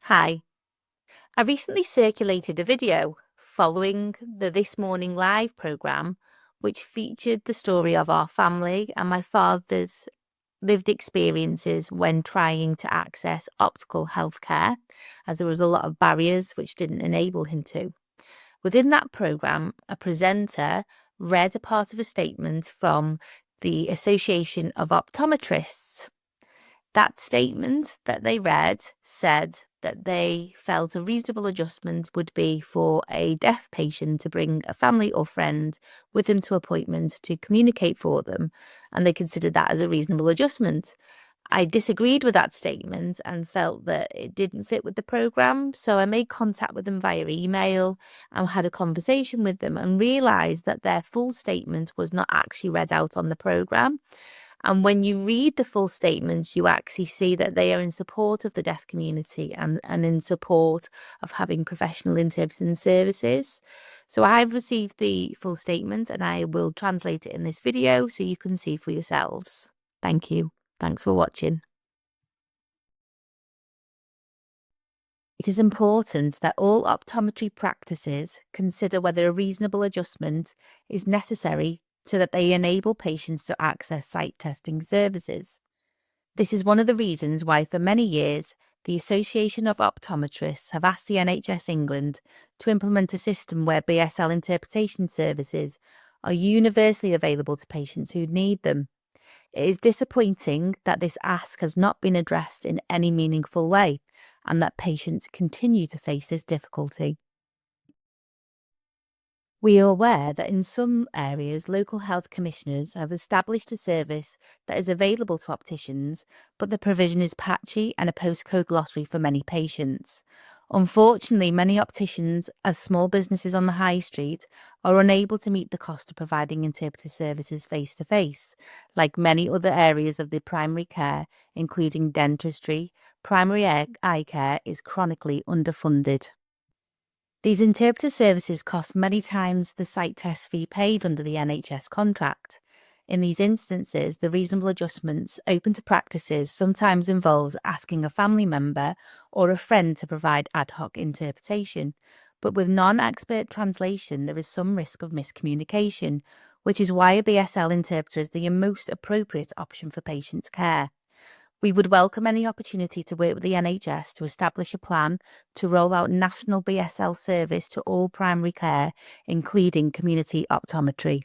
Hi, I recently circulated a video following the This Morning Live programme, which featured the story of our family and my father's lived experiences when trying to access optical healthcare, as there was a lot of barriers which didn't enable him to. Within that programme, a presenter read a part of a statement from the Association of Optometrists. That statement that they read said that they felt a reasonable adjustment would be for a deaf patient to bring a family or friend with them to appointments to communicate for them, and they considered that as a reasonable adjustment. I disagreed with that statement and felt that it didn't fit with the programme, so I made contact with them via email and had a conversation with them and realised that their full statement was not actually read out on the programme. And when you read the full statements, you actually see that they are in support of the deaf community and in support of having professional interpreting services. So I've received the full statement and I will translate it in this video so you can see for yourselves. Thank you. Thanks for watching. It is important that all optometry practices consider whether a reasonable adjustment is necessary so that they enable patients to access sight testing services. This is one of the reasons why for many years the Association of Optometrists have asked the NHS England to implement a system where BSL interpretation services are universally available to patients who need them. It is disappointing that this ask has not been addressed in any meaningful way and that patients continue to face this difficulty. We are aware that in some areas, local health commissioners have established a service that is available to opticians, but the provision is patchy and a postcode lottery for many patients. Unfortunately, many opticians, as small businesses on the high street, are unable to meet the cost of providing interpreter services face-to-face. Like many other areas of the primary care, including dentistry, primary eye care is chronically underfunded. These interpreter services cost many times the sight test fee paid under the NHS contract. In these instances, the reasonable adjustments open to practices sometimes involves asking a family member or a friend to provide ad hoc interpretation. But with non-expert translation, there is some risk of miscommunication, which is why a BSL interpreter is the most appropriate option for patients' care. We would welcome any opportunity to work with the NHS to establish a plan to roll out national BSL service to all primary care, including community optometry.